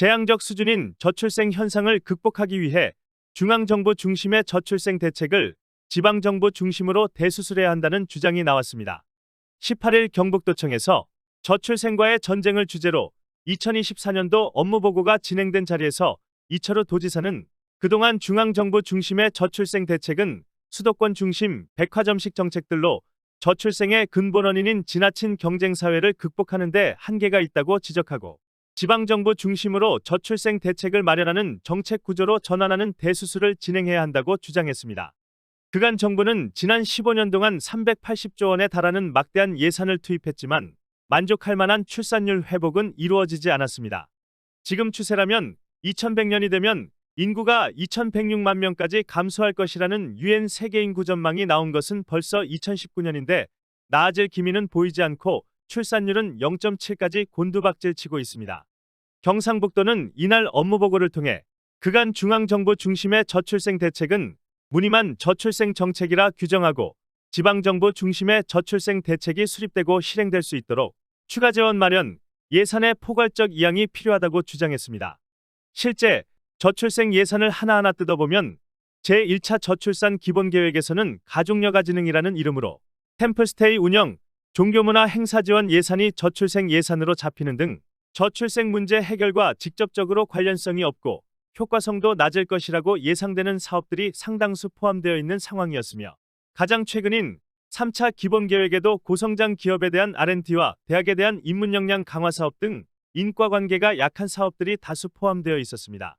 재앙적 수준인 저출생 현상을 극복하기 위해 중앙정부 중심의 저출생 대책을 지방정부 중심으로 대수술해야 한다는 주장이 나왔습니다. 18일 경북도청에서 저출생과의 전쟁을 주제로 2024년도 업무보고가 진행된 자리에서 이철우 도지사는 그동안 중앙정부 중심의 저출생 대책은 수도권 중심 백화점식 정책들로 저출생의 근본 원인인 지나친 경쟁사회를 극복하는 데 한계가 있다고 지적하고 지방정부 중심으로 저출생 대책을 마련하는 정책 구조로 전환하는 대수술을 진행해야 한다고 주장했습니다. 그간 정부는 지난 15년 동안 380조 원에 달하는 막대한 예산을 투입했지만 만족할 만한 출산율 회복은 이루어지지 않았습니다. 지금 추세라면 2100년이 되면 인구가 2106만 명까지 감소할 것이라는 유엔 세계인구 전망이 나온 것은 벌써 2019년인데 나아질 기미는 보이지 않고 출산율은 0.7까지 곤두박질치고 있습니다. 경상북도는 이날 업무보고를 통해 그간 중앙정부 중심의 저출생 대책은 무늬만 저출생 정책이라 규정하고 지방정부 중심의 저출생 대책이 수립되고 실행될 수 있도록 추가 재원 마련, 예산의 포괄적 이양이 필요하다고 주장했습니다. 실제 저출생 예산을 하나하나 뜯어보면 제1차 저출산 기본계획에서는 가족여가지능이라는 이름으로 템플스테이 운영, 종교문화 행사 지원 예산이 저출생 예산으로 잡히는 등 저출생 문제 해결과 직접적으로 관련성이 없고 효과성도 낮을 것이라고 예상되는 사업들이 상당수 포함되어 있는 상황이었으며 가장 최근인 3차 기본계획에도 고성장 기업에 대한 R&D와 대학에 대한 인문 역량 강화 사업 등 인과관계가 약한 사업들이 다수 포함되어 있었습니다.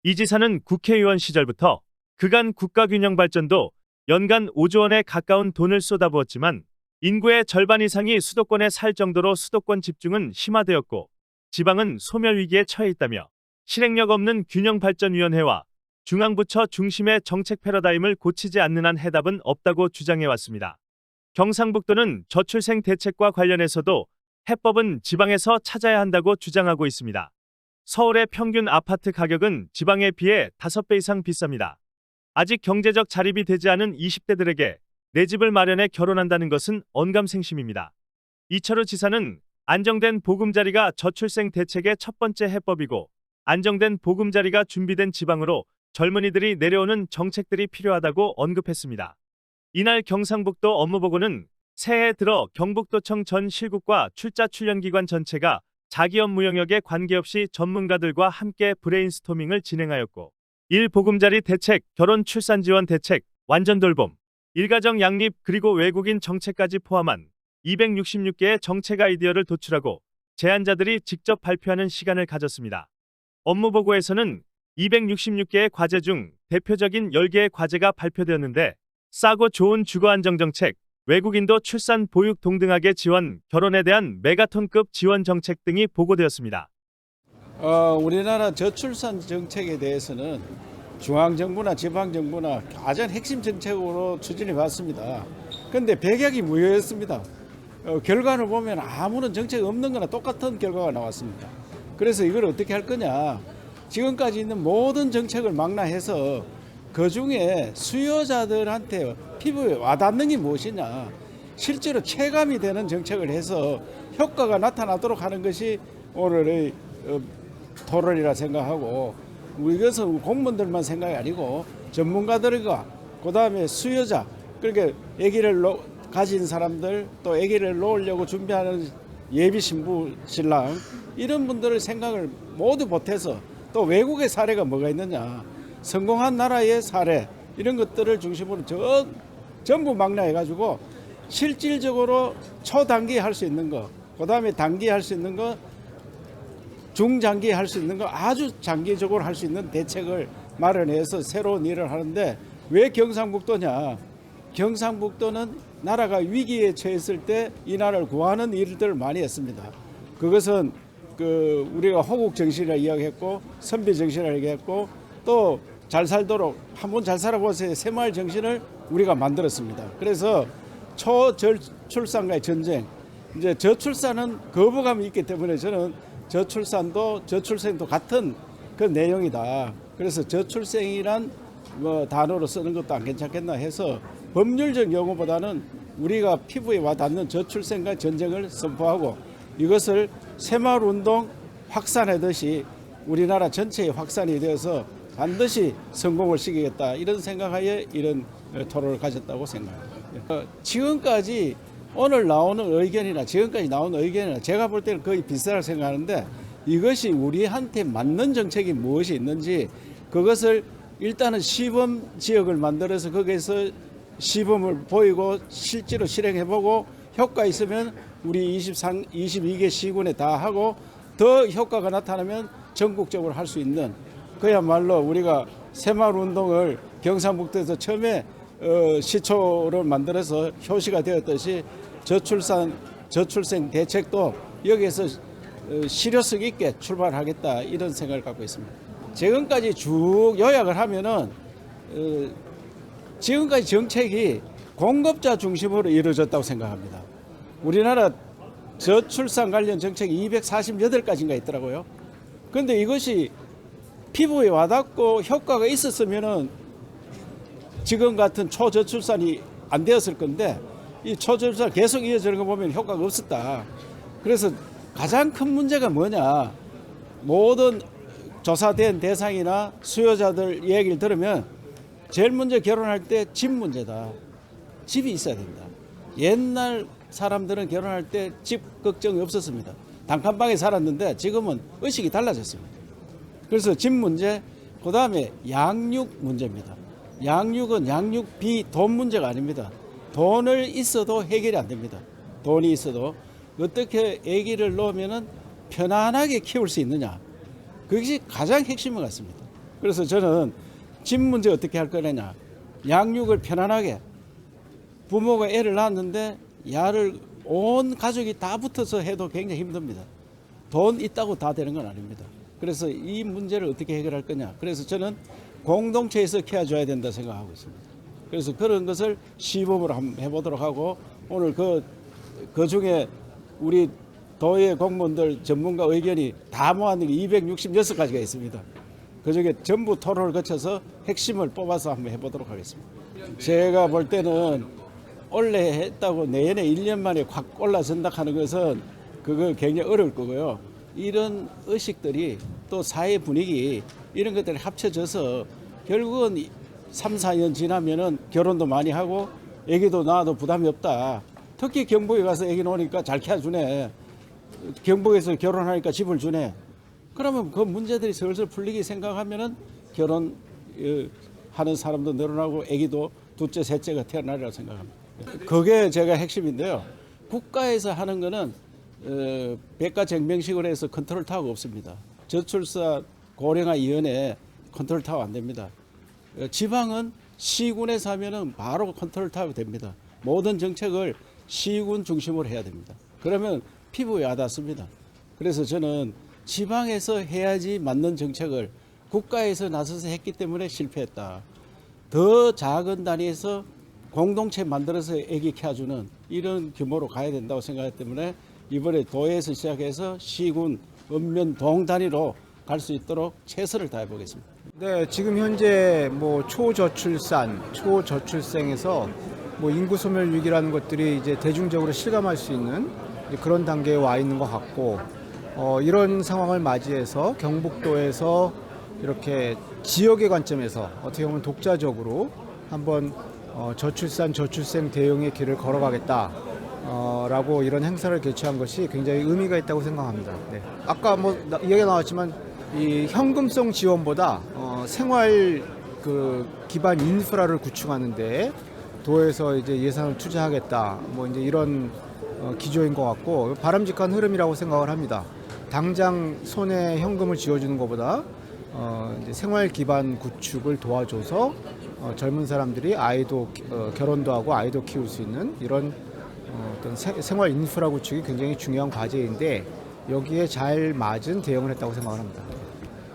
이 지사는 국회의원 시절부터 그간 국가균형 발전도 연간 5조 원에 가까운 돈을 쏟아부었지만 인구의 절반 이상이 수도권에 살 정도로 수도권 집중은 심화되었고 지방은 소멸 위기에 처해 있다며 실행력 없는 균형발전위원회와 중앙부처 중심의 정책 패러다임을 고치지 않는 한 해답은 없다고 주장해왔습니다. 경상북도는 저출생 대책과 관련해서도 해법은 지방에서 찾아야 한다고 주장하고 있습니다. 서울의 평균 아파트 가격은 지방에 비해 5배 이상 비쌉니다. 아직 경제적 자립이 되지 않은 20대들에게 내 집을 마련해 결혼한다는 것은 언감생심입니다. 이철우 지사는 안정된 보금자리가 저출생 대책의 첫 번째 해법이고 안정된 보금자리가 준비된 지방으로 젊은이들이 내려오는 정책들이 필요하다고 언급했습니다. 이날 경상북도 업무보고는 새해 들어 경북도청 전 실국과 출자 출연기관 전체가 자기 업무 영역에 관계없이 전문가들과 함께 브레인스토밍을 진행하였고 1보금자리 대책, 결혼 출산 지원 대책, 완전 돌봄, 일가정 양립 그리고 외국인 정책까지 포함한 266개의 정책 아이디어를 도출하고 제안자들이 직접 발표하는 시간을 가졌습니다. 업무보고에서는 266개의 과제 중 대표적인 10개의 과제가 발표되었는데 싸고 좋은 주거안정정책, 외국인도 출산 보육 동등하게 지원, 결혼에 대한 메가톤급 지원 정책 등이 보고되었습니다. 우리나라 저출산 정책에 대해서는 중앙정부나 지방정부나 가장 핵심 정책으로 추진해 왔습니다. 그런데 백약이 무효였습니다. 결과를 보면 아무런 정책 없는 거나 똑같은 결과가 나왔습니다. 그래서 이걸 어떻게 할 거냐. 지금까지 있는 모든 정책을 망라해서 그중에 수요자들한테 피부에 와닿는 게 무엇이냐. 실제로 체감이 되는 정책을 해서 효과가 나타나도록 하는 것이 오늘의 토론이라 생각하고 이것은 공무원들만 생각이 아니고 전문가들과 그다음에 수요자 그러니까 아기를 가진 사람들 또 아기를 놓으려고 준비하는 예비 신부 신랑 이런 분들의 생각을 모두 보태서 또 외국의 사례가 뭐가 있느냐 성공한 나라의 사례 이런 것들을 중심으로 전부 망라해가지고 실질적으로 초단기 할 수 있는 거 그다음에 단기 할 수 있는 거 중장기 할 수 있는 거 아주 장기적으로 할 수 있는 대책을 마련해서 새로운 일을 하는데 왜 경상북도냐. 경상북도는 나라가 위기에 처했을 때 이 나라를 구하는 일들을 많이 했습니다. 그것은 우리가 호국 정신이라 이야기했고 선비 정신이라 얘기했고 또 잘 살도록 한번 잘 살아보세요. 새마을 정신을 우리가 만들었습니다. 그래서 초저출산과의 전쟁 이제 저출산은 거부감이 있기 때문에 저는 저출산도 저출생도 같은 그 내용이다. 그래서 저출생이란 단어로 쓰는 것도 안 괜찮겠나 해서 법률적 용어보다는 우리가 피부에 와닿는 저출생과 전쟁을 선포하고 이것을 새마을운동 확산하듯이 우리나라 전체에 확산이 되어서 반드시 성공을 시키겠다 이런 생각하에 이런 토론을 가졌다고 생각합니다. 지금까지 오늘 나오는 의견이나 지금까지 나오는 의견이나 제가 볼 때는 거의 비슷하다고 생각하는데 이것이 우리한테 맞는 정책이 무엇이 있는지 그것을 일단은 시범 지역을 만들어서 거기에서 시범을 보이고 실제로 실행해보고 효과 있으면 우리 22개 시군에 다 하고 더 효과가 나타나면 전국적으로 할 수 있는 그야말로 우리가 새마을운동을 경상북도에서 처음에 시초를 만들어서 효시가 되었듯이 저출생 대책도 여기에서 실효성 있게 출발하겠다 이런 생각을 갖고 있습니다. 지금까지 쭉 요약을 하면은 지금까지 정책이 공급자 중심으로 이루어졌다고 생각합니다. 우리나라 저출산 관련 정책이 248가지인가 있더라고요. 그런데 이것이 피부에 와닿고 효과가 있었으면은 지금 같은 초저출산이 안 되었을 건데 이 초저출산 계속 이어지는 거 보면 효과가 없었다. 그래서 가장 큰 문제가 뭐냐? 모든 조사된 대상이나 수요자들 얘기를 들으면 제일 먼저 결혼할 때 집 문제다. 집이 있어야 된다. 옛날 사람들은 결혼할 때 집 걱정이 없었습니다. 단칸방에 살았는데 지금은 의식이 달라졌습니다. 그래서 집 문제, 그 다음에 양육 문제입니다. 양육은 양육비 돈 문제가 아닙니다. 돈을 있어도 해결이 안 됩니다. 돈이 있어도 어떻게 아기를 놓으면 편안하게 키울 수 있느냐. 그것이 가장 핵심인 것 같습니다. 그래서 저는 집 문제 어떻게 할 거냐. 양육을 편안하게 부모가 애를 낳았는데 야를 온 가족이 다 붙어서 해도 굉장히 힘듭니다. 돈 있다고 다 되는 건 아닙니다. 그래서 이 문제를 어떻게 해결할 거냐. 그래서 저는 공동체에서 케어줘야 된다 생각하고 있습니다. 그래서 그런 것을 시범으로 한번 해보도록 하고 오늘 그 중에 우리 도의 공무원들 전문가 의견이 다 모았는 게 266가지가 있습니다. 그 중에 전부 토론을 거쳐서 핵심을 뽑아서 한번 해보도록 하겠습니다. 제가 볼 때는 올해 했다고 내년에 1년 만에 확 올라선다 하는 것은 그거 굉장히 어려울 거고요. 이런 의식들이 또 사회 분위기 이런 것들이 합쳐져서 결국은 3, 4년 지나면은 결혼도 많이 하고 애기도 낳아도 부담이 없다. 특히 경북에 가서 애기 놓으니까 잘 키워주네. 경북에서 결혼하니까 집을 주네. 그러면 그 문제들이 슬슬 풀리기 생각하면은 결혼 하는 사람도 늘어나고 애기도 둘째, 셋째가 태어나리라고 생각합니다. 그게 제가 핵심인데요. 국가에서 하는 거는 백가쟁명식으로 해서 컨트롤 타워가 없습니다. 저출산 고령화 위원회 컨트롤 타워 안 됩니다. 지방은 시군에서 하면은 바로 컨트롤 타워 됩니다. 모든 정책을 시군 중심으로 해야 됩니다. 그러면 피부에 와닿습니다. 그래서 저는 지방에서 해야지 맞는 정책을 국가에서 나서서 했기 때문에 실패했다. 더 작은 단위에서 공동체 만들어서 애기 키워주는 이런 규모로 가야 된다고 생각하기 때문에 이번에 도에서 시작해서 시군, 읍면, 동 단위로 갈 수 있도록 최선을 다해 보겠습니다. 네, 지금 현재 뭐 초저출산, 초저출생에서 뭐 인구 소멸 위기라는 것들이 이제 대중적으로 실감할 수 있는 그런 단계에 와 있는 것 같고, 이런 상황을 맞이해서 경북도에서 이렇게 지역의 관점에서 어떻게 보면 독자적으로 한번 저출산, 저출생 대응의 길을 걸어가겠다. 라고 이런 행사를 개최한 것이 굉장히 의미가 있다고 생각합니다. 네. 아까 뭐 이야기가 나왔지만 이 현금성 지원보다 생활 그 기반 인프라를 구축하는데 도에서 이제 예산을 투자하겠다. 뭐 이제 이런 기조인 것 같고 바람직한 흐름이라고 생각을 합니다. 당장 손에 현금을 쥐어주는 것보다 이제 생활 기반 구축을 도와줘서 젊은 사람들이 아이도 결혼도 하고 아이도 키울 수 있는 이런 어떤 생활 인프라 구축이 굉장히 중요한 과제인데 여기에 잘 맞은 대응을 했다고 생각을 합니다.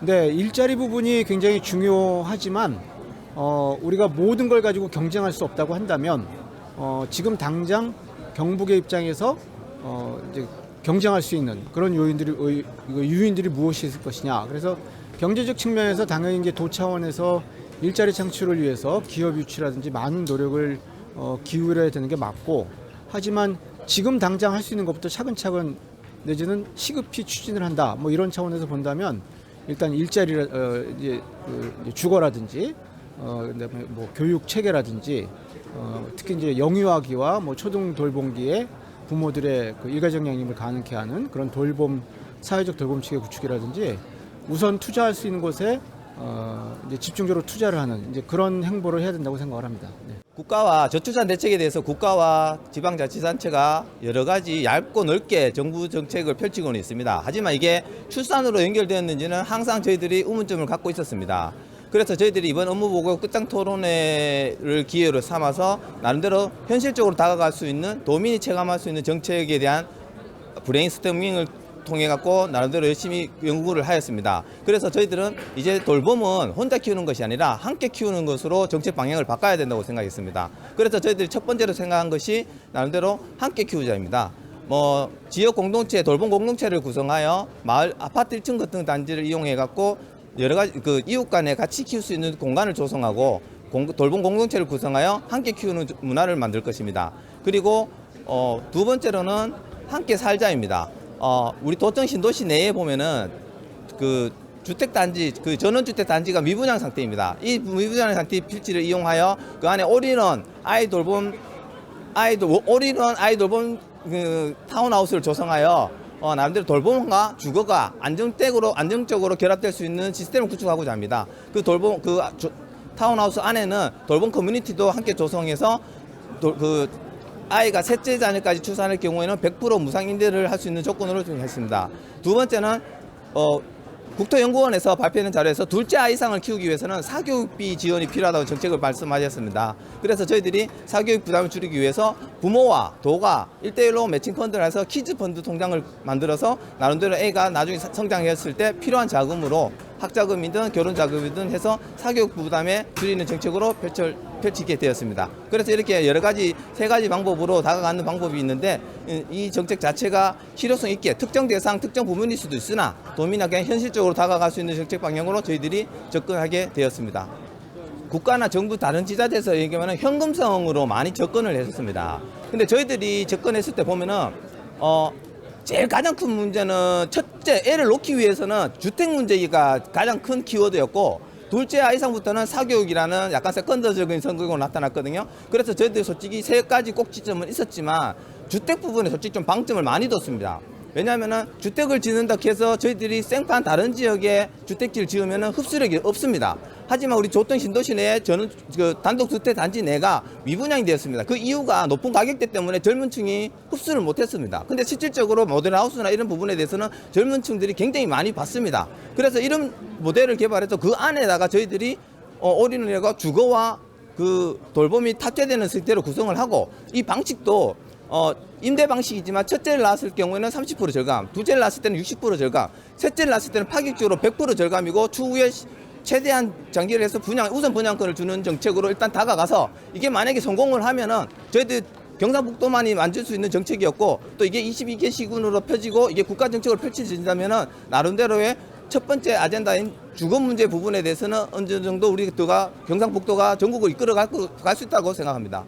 네, 일자리 부분이 굉장히 중요하지만 우리가 모든 걸 가지고 경쟁할 수 없다고 한다면 지금 당장 경북의 입장에서 이제 경쟁할 수 있는 그런 유인들이 무엇이 있을 것이냐. 그래서 경제적 측면에서 당연히 이제 도 차원에서 일자리 창출을 위해서 기업 유치라든지 많은 노력을 기울여야 되는 게 맞고, 하지만 지금 당장 할 수 있는 것부터 차근차근 내지는 시급히 추진을 한다. 뭐 이런 차원에서 본다면 일단 일자리 이제 주거라든지 그다음에 뭐 교육 체계라든지 특히 이제 영유아기와 뭐 초등 돌봄기에 부모들의 그 일가정 양립을 가능케 하는 그런 돌봄 사회적 돌봄 체계 구축이라든지 우선 투자할 수 있는 곳에 이제 집중적으로 투자를 하는 이제 그런 행보를 해야 된다고 생각을 합니다. 네. 국가와 저출산 대책에 대해서 국가와 지방자치단체가 여러 가지 얇고 넓게 정부 정책을 펼치고는 있습니다. 하지만 이게 출산으로 연결되었는지는 항상 저희들이 의문점을 갖고 있었습니다. 그래서 저희들이 이번 업무보고 끝장 토론회를 기회로 삼아서 나름대로 현실적으로 다가갈 수 있는 도민이 체감할 수 있는 정책에 대한 브레인스토밍을 통해 갖고 나름대로 열심히 연구를 하였습니다. 그래서 저희들은 이제 돌봄은 혼자 키우는 것이 아니라 함께 키우는 것으로 정책 방향을 바꿔야 된다고 생각했습니다. 그래서 저희들이 첫 번째로 생각한 것이 나름대로 함께 키우자입니다. 뭐 지역 공동체, 돌봄 공동체를 구성하여 마을 아파트 1층 같은 단지를 이용해 갖고 여러 가지 그 이웃 간에 같이 키울 수 있는 공간을 조성하고 돌봄 공동체를 구성하여 함께 키우는 문화를 만들 것입니다. 그리고 두 번째로는 함께 살자입니다. 우리 도청 신도시 내에 보면은 그 주택단지, 그 전원주택 단지가 미분양 상태입니다. 이 미분양 상태 필지를 이용하여 그 안에 올인원 아이 돌봄 그 타운하우스를 조성하여 나름대로 돌봄과 주거가 안정적으로 결합될 수 있는 시스템을 구축하고자 합니다. 그 타운하우스 안에는 돌봄 커뮤니티도 함께 조성해서 아이가 셋째 자녀까지 출산할 경우에는 100% 무상 임대를 할 수 있는 조건으로 했습니다. 두 번째는 국토연구원에서 발표하는 자료에서 둘째 아이 이상을 키우기 위해서는 사교육비 지원이 필요하다고 정책을 말씀하셨습니다. 그래서 저희들이 사교육 부담을 줄이기 위해서 부모와 도가 1대1로 매칭 펀드를 해서 키즈 펀드 통장을 만들어서 나름대로 애가 나중에 성장했을 때 필요한 자금으로 학자금이든 결혼자금이든 해서 사교육 부담에 줄이는 정책으로 펼치게 되었습니다. 그래서 이렇게 여러 가지 세 가지 방법으로 다가가는 방법이 있는데 이 정책 자체가 실효성 있게 특정 대상, 특정 부문일 수도 있으나 도민에게 현실적으로 다가갈 수 있는 정책 방향으로 저희들이 접근하게 되었습니다. 국가나 정부 다른 지자체에서 얘기하면 현금성으로 많이 접근을 했었습니다. 근데 저희들이 접근했을 때 보면은 제일 가장 큰 문제는 첫째 애를 놓기 위해서는 주택 문제가 가장 큰 키워드였고 둘째 아이 이상부터는 사교육이라는 약간 세컨더적인 성격으로 나타났거든요. 그래서 저희들이 솔직히 세 가지 꼭지점은 있었지만 주택 부분에 솔직히 좀 방점을 많이 뒀습니다. 왜냐하면은 주택을 짓는다 해서 저희들이 생판 다른 지역에 주택지를 지으면은 흡수력이 없습니다. 하지만 우리 조통 신도시 내에 저는 그 단독주택 단지 내가 미분양이 되었습니다. 그 이유가 높은 가격대 때문에 젊은 층이 흡수를 못했습니다. 근데 실질적으로 모델하우스나 이런 부분에 대해서는 젊은 층들이 굉장히 많이 받습니다. 그래서 이런 모델을 개발해서 그 안에다가 저희들이 올인을 주거와 그 돌봄이 탑재되는 형태로 구성을 하고 이 방식도 임대 방식이지만 첫째를 낳았을 경우에는 30% 절감, 둘째를 낳았을 때는 60% 절감, 셋째를 낳았을 때는 파격적으로 100% 절감이고 추후에 최대한 장기를 해서 우선 분양권을 주는 정책으로 일단 다가가서 이게 만약에 성공을 하면은 저희들 경상북도만이 만들 수 있는 정책이었고 또 이게 22개 시군으로 펴지고 이게 국가 정책으로 펼쳐진다면은 나름대로의 첫 번째 아젠다인 주거 문제 부분에 대해서는 어느 정도 우리가 경상북도가 전국을 이끌어 갈 수 있다고 생각합니다.